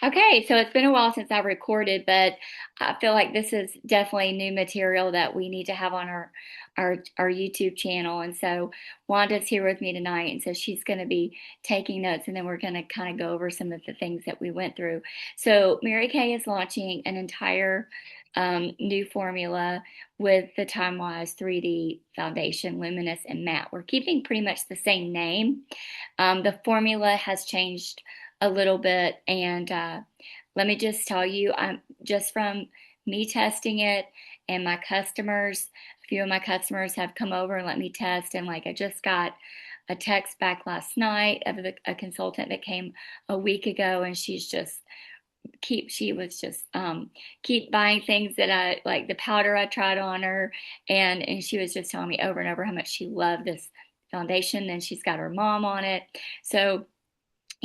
Okay, so it's been a while since I recorded, but I feel like this is definitely new material that we need to have on our YouTube channel. And so Wanda's here with me tonight, and so she's going to be taking notes, and then we're going to kind of go over some of the things that we went through. So Mary Kay is launching an entire new formula with the TimeWise 3D Foundation, Luminous, and Matte. We're keeping pretty much the same name. The formula has changed a little bit, and let me just tell you, I'm just from me testing it, and my customers, a few of my customers have come over and let me test, and like I just got a text back last night of a consultant that came a week ago, and she was just keep buying things that I like, the powder I tried on her, and she was just telling me over and over how much she loved this foundation. Then she's got her mom on it. So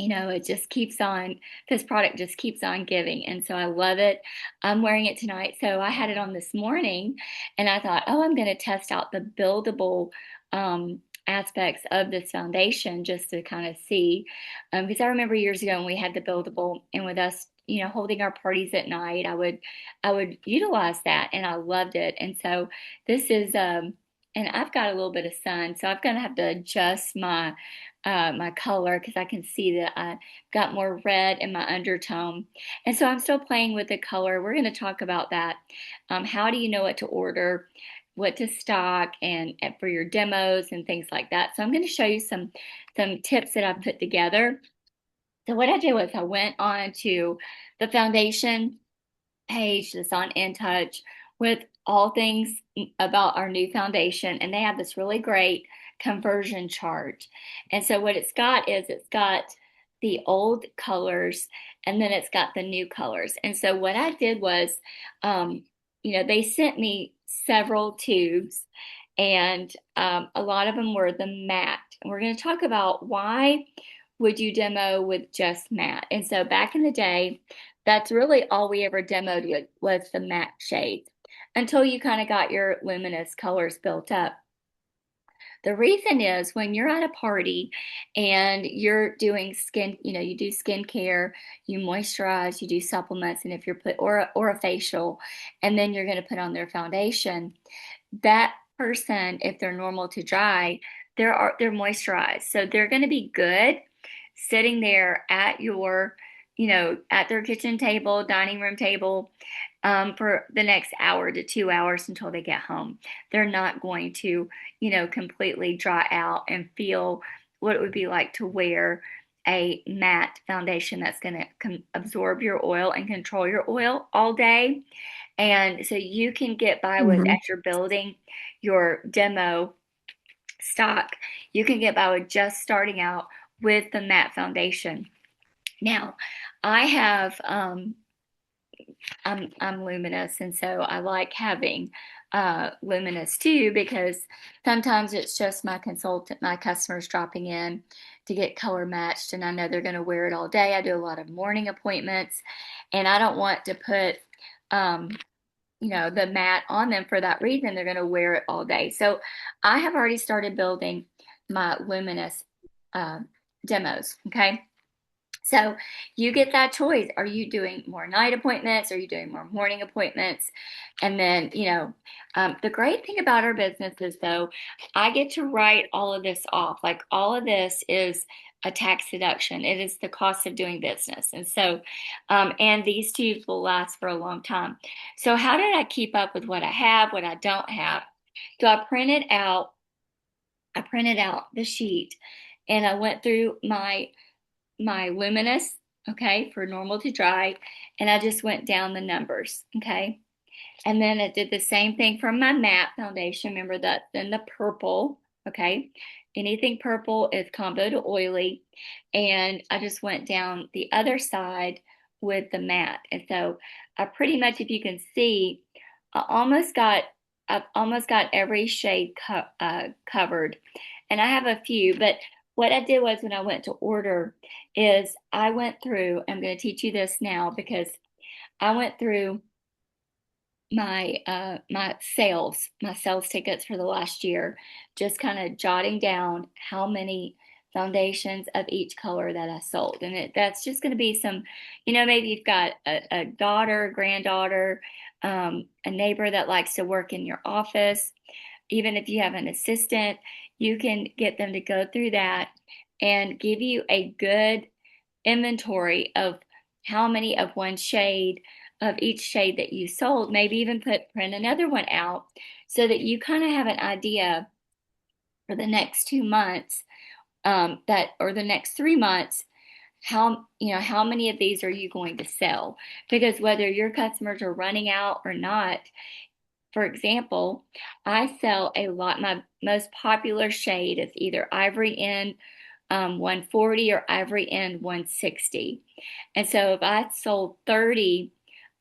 it just keeps on, this product just keeps on giving. And so I love it. I'm wearing it tonight. So I had it on this morning, and I thought, oh, I'm going to test out the buildable aspects of this foundation just to kind of see. Because I remember years ago when we had the buildable, and with us, holding our parties at night, I would utilize that, and I loved it. And so this is, and I've got a little bit of sun, so I'm going to have to adjust my color because I can see that I got more red in my undertone. And so I'm still playing with the color. We're going to talk about that. How do you know what to order, what to stock, and for your demos and things like that. So I'm going to show you some tips that I've put together. So what I did was I went on to the foundation page that's on InTouch with all things about our new foundation, and they have this really great conversion chart. And so what it's got is it's got the old colors, and then it's got the new colors. And so what I did was, they sent me several tubes, and a lot of them were the matte. And we're going to talk about why would you demo with just matte. And so back in the day, that's really all we ever demoed with was the matte shades until you kind of got your luminous colors built up. The reason is when you're at a party and you're doing skin, you do skincare, you moisturize, you do supplements, and if you're or a facial, and then you're going to put on their foundation, that person, if they're normal to dry, they're moisturized. So they're going to be good sitting there at at their kitchen table, dining room table, for the next hour to 2 hours until they get home. They're not going to, completely dry out and feel what it would be like to wear a matte foundation that's going to absorb your oil and control your oil all day. And so you can get by with, Hmm. as you're building your demo stock, you can get by with just starting out with the matte foundation. Now, I have I'm luminous, and so I like having luminous too, because sometimes it's just my customers dropping in to get color matched, and I know they're going to wear it all day. I do a lot of morning appointments, and I don't want to put um, the matte on them for that reason. They're going to wear it all day. So I have already started building my luminous uh, demos. Okay. So you get that choice. Are you doing more night appointments? Are you doing more morning appointments? And then, the great thing about our business is, though, I get to write all of this off. Like, all of this is a tax deduction. It is the cost of doing business. And so, and these tubes will last for a long time. So how did I keep up with what I have, what I don't have? So I printed out the sheet, and I went through my luminous, okay, for normal to dry, and I just went down the numbers, okay. And then I did the same thing for my matte foundation. Remember that, then the purple, okay. Anything purple is combo to oily, and I just went down the other side with the matte. And so I pretty much, if you can see, I almost got I've almost got every shade covered, and I have a few. But what I did was, when I went to order, is I went through. I'm going to teach you this now, because I went through my sales tickets for the last year, just kind of jotting down how many foundations of each color that I sold. And that's just going to be some, maybe you've got a daughter, granddaughter, a neighbor that likes to work in your office. Even if you have an assistant, you can get them to go through that and give you a good inventory of how many of one shade of each shade that you sold, maybe even print another one out so that you kind of have an idea for the next 2 months, that or the next 3 months, how many of these are you going to sell? Because whether your customers are running out or not, for example, I sell a lot. My most popular shade is either Ivory End 140 or Ivory End 160. And so if I sold 30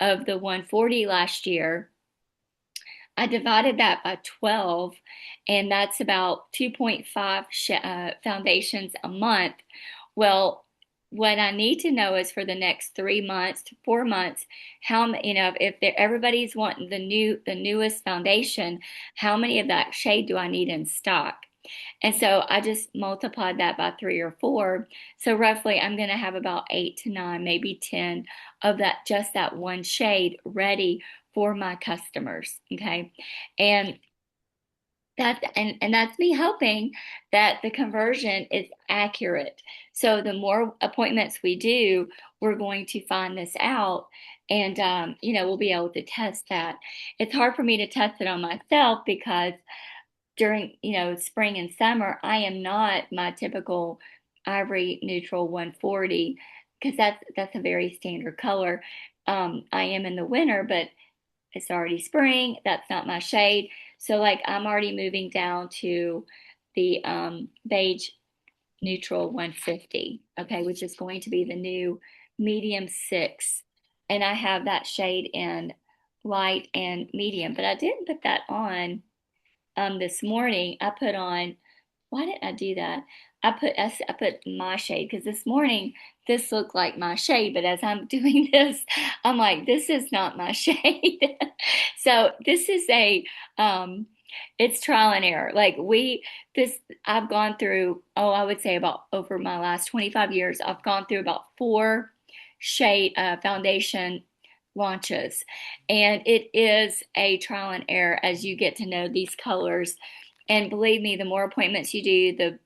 of the 140 last year, I divided that by 12, and that's about 2.5 foundations a month. Well, what I need to know is for the next 3 months to 4 months, if everybody's wanting the newest foundation, how many of that shade do I need in stock? And so I just multiplied that by 3 or 4. So roughly I'm going to have about 8 to 9, maybe 10 of that one shade ready for my customers. Okay. And that's me hoping that the conversion is accurate. So the more appointments we do, we're going to find this out, and we'll be able to test that. It's hard for me to test it on myself because during spring and summer, I am not my typical ivory neutral 140 because that's a very standard color. I am in the winter, but it's already spring. That's not my shade. So like I'm already moving down to the beige neutral 150, okay, which is going to be the new medium 6. And I have that shade in light and medium, but I didn't put that on this morning. I put on, why didn't I do that? I put my shade because this morning this looked like my shade, but as I'm doing this, I'm like, this is not my shade. So this is it's trial and error. Like I've gone through, I would say about over my last 25 years, I've gone through about 4 shade foundation launches, and it is a trial and error as you get to know these colors. And believe me, the more appointments you do, the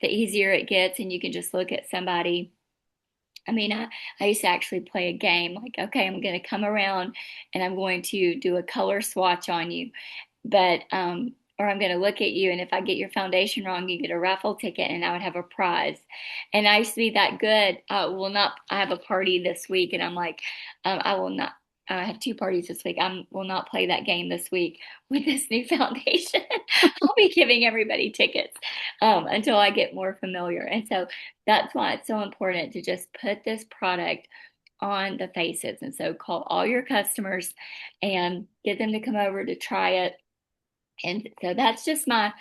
easier it gets, and you can just look at somebody. I mean, I used to actually play a game like, okay, I'm going to come around and I'm going to do a color swatch on you, but or I'm going to look at you, and if I get your foundation wrong, you get a raffle ticket, and I would have a prize. And I used to be that good. Will not. I have a party this week, and I'm like, I will not. I have 2 parties this week. I will not play that game this week with this new foundation. I'll be giving everybody tickets until I get more familiar. And so that's why it's so important to just put this product on the faces. And so call all your customers and get them to come over to try it. And so that's just my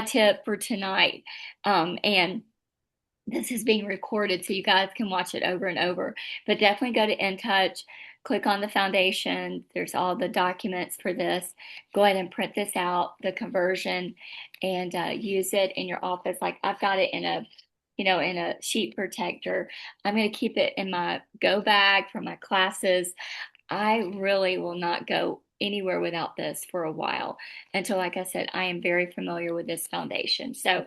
tip for tonight. And this is being recorded so you guys can watch it over and over. But definitely go to InTouch, click on the foundation. There's all the documents for this. Go ahead and print this out, the conversion, and use it in your office. Like I've got it in a sheet protector. I'm going to keep it in my go bag for my classes. I really will not go anywhere without this for a while until, like I said, I am very familiar with this foundation. So,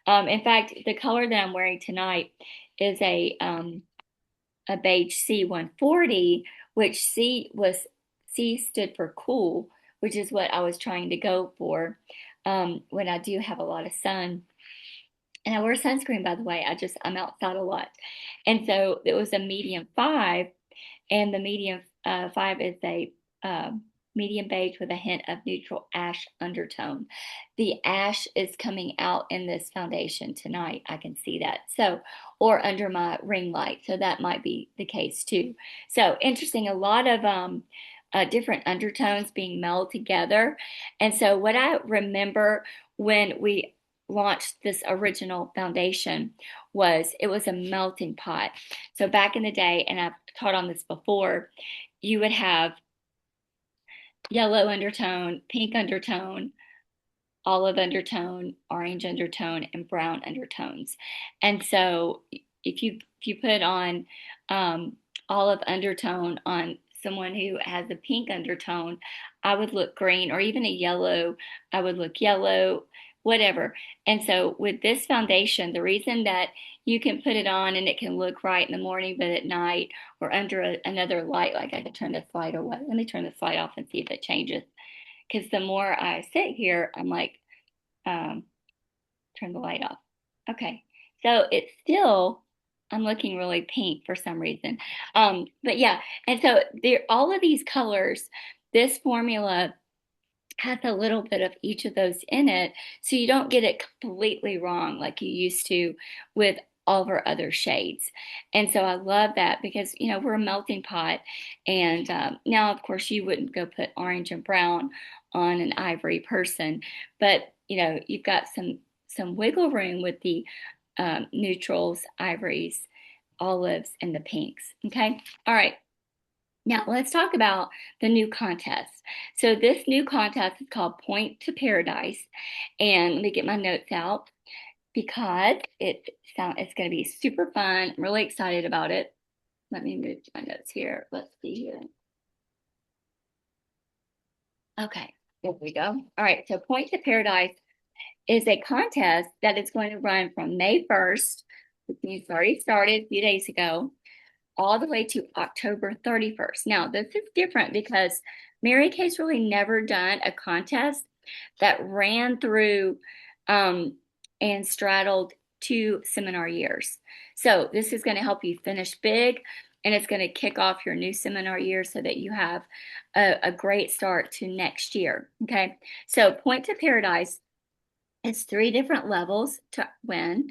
in fact, the color that I'm wearing tonight is a beige C140, which C stood for cool, which is what I was trying to go for when I do have a lot of sun. And I wear sunscreen, by the way. I'm outside a lot. And so it was a medium 5, and the medium 5 is a medium beige with a hint of neutral ash undertone. The ash is coming out in this foundation tonight. I can see that. So, or under my ring light. So that might be the case too. So interesting. A lot of different undertones being melded together. And so what I remember when we launched this original foundation was it was a melting pot. So back in the day, and I've taught on this before, you would have yellow undertone, pink undertone, olive undertone, orange undertone, and brown undertones. And so if you put on olive undertone on someone who has a pink undertone, I would look green, or even a yellow, I would look yellow, whatever. And so with this foundation, the reason that you can put it on and it can look right in the morning, but at night or under another light, like I could turn this light away. Let me turn this light off and see if it changes. Because the more I sit here, I'm like, um, turn the light off. Okay. So it's still, I'm looking really pink for some reason. But yeah, and so there, all of these colors, this formula has a little bit of each of those in it, so you don't get it completely wrong like you used to with all of our other shades. And so I love that because, we're a melting pot. And now, of course, you wouldn't go put orange and brown on an ivory person, but, you've got some wiggle room with the neutrals, ivories, olives, and the pinks. Okay. All right. Now, let's talk about the new contest. So, this new contest is called Point to Paradise. And let me get my notes out because it's going to be super fun. I'm really excited about it. Let me move to my notes here. Let's see here. Okay, there we go. All right, so Point to Paradise is a contest that is going to run from May 1st, which means it's already started a few days ago, all the way to October 31st. Now, this is different because Mary Kay's really never done a contest that ran through and straddled 2 seminar years. So this is going to help you finish big, and it's going to kick off your new seminar year so that you have a great start to next year. Okay, so Point to Paradise, it's 3 different levels to win.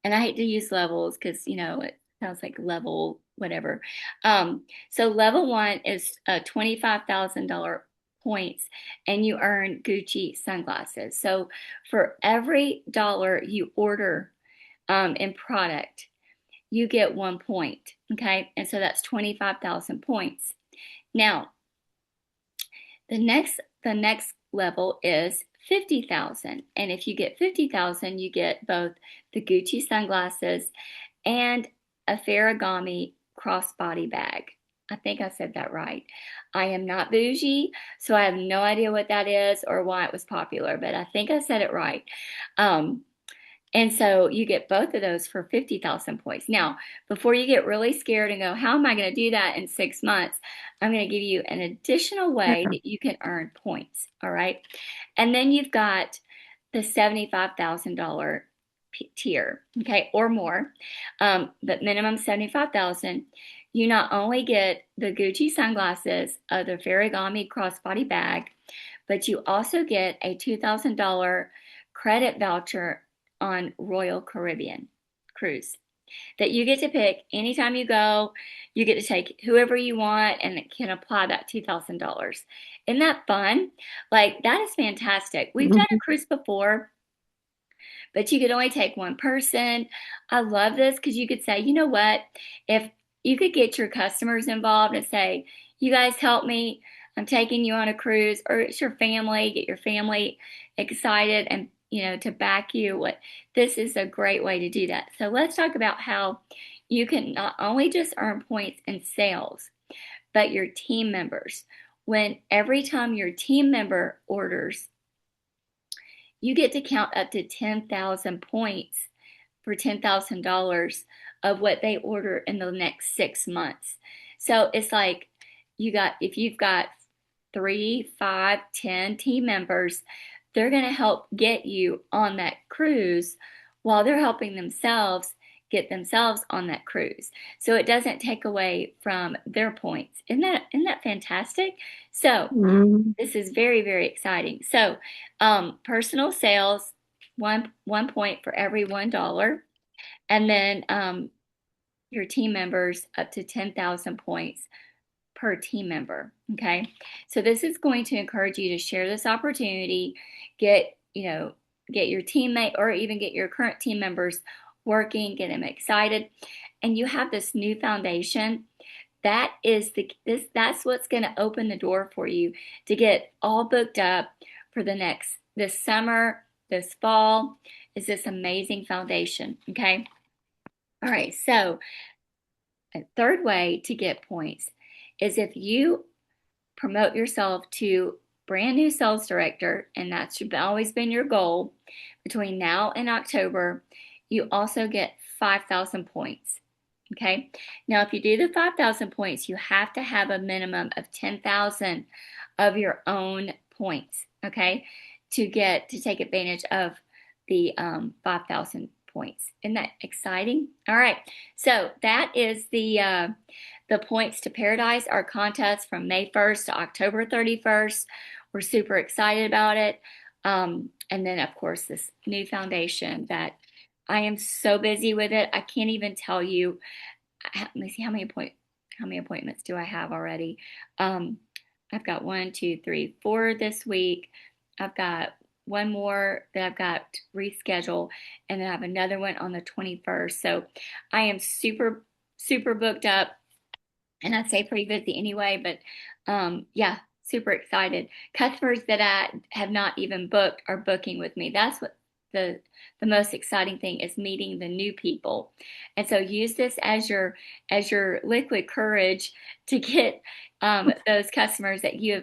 And I hate to use levels because, it sounds like level whatever. So level 1 is $25,000 points, and you earn Gucci sunglasses. So for every dollar you order in product, you get 1 point. Okay. And so that's 25,000 points. Now, the next level is 50,000. And if you get 50,000, you get both the Gucci sunglasses and a Ferragamo crossbody bag. I think I said that right. I am not bougie, so I have no idea what that is or why it was popular, but I think I said it right. Um, and so you get both of those for 50,000 points. Now, before you get really scared and go, how am I going to do that in 6 months? I'm going to give you an additional way that you can earn points. All right. And then you've got the $75,000 tier, okay, or more, but minimum 75,000. You not only get the Gucci sunglasses, the Ferragamo crossbody bag, but you also get a $2,000 credit voucher on Royal Caribbean cruise that you get to pick anytime you go. You get to take whoever you want and it can apply that $2,000. Isn't that fun? Like, that is fantastic. We've done a cruise before, but you could only take one person. I love this because you could say, you know what? If you could get your customers involved and say, you guys help me, I'm taking you on a cruise, or it's your family, get your family excited and to back you. This is a great way to do that. So let's talk about how you can not only just earn points in sales, but your team members. When every time your team member orders, you get to count up to 10,000 points for $10,000 of what they order in the next 6 months. So it's like if you've got 3, 5, 10 team members, they're going to help get you on that cruise while they're helping themselves get themselves on that cruise. So it doesn't take away from their points. Isn't that fantastic? So this is very, very exciting. So personal sales, one point for every $1. And then your team members up to 10,000 points per team member. Okay. So this is going to encourage you to share this opportunity, get your teammate or even get your current team members working, get them excited. And you have this new foundation. That's what's going to open the door for you to get all booked up for the next this summer, this fall, is this amazing foundation. Okay. All right. So a third way to get points is if you promote yourself to brand new sales director, and that's always been your goal between now and October, you also get 5,000 points. Okay. Now, if you do the 5,000 points, you have to have a minimum of 10,000 of your own points. Okay. To take advantage of the 5,000 points. Isn't that exciting? All right. So that is the Points to Paradise, our contest from May 1st to October 31st. We're super excited about it. And then, of course, this new foundation that I am so busy with it. I can't even tell you. Let me see how many appointments do I have already? I've got 1, 2, 3, 4 this week. I've got one more that I've got to reschedule, and then I have another one on the 21st. So I am super, super booked up, and I'd say pretty busy anyway, but yeah, super excited. Customers that I have not even booked are booking with me. That's what the most exciting thing is, meeting the new people. And so use this as your liquid courage to get those customers that you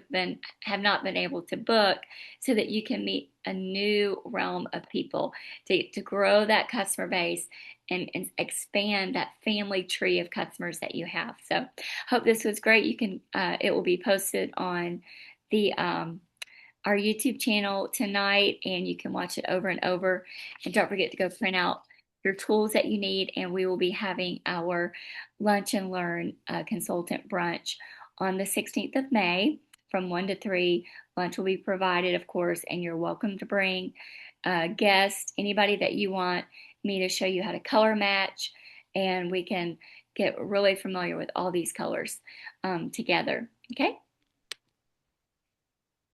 have not been able to book, so that you can meet a new realm of people to grow that customer base and expand that family tree of customers that you have. So hope this was great. You can it will be posted on the our YouTube channel tonight, and you can watch it over and over. And don't forget to go print out your tools that you need. And we will be having our Lunch and Learn consultant brunch on the 16th of May from 1 to 3. Lunch will be provided, of course, and you're welcome to bring guests, anybody that you want me to show you how to color match, and we can get really familiar with all these colors together. Okay,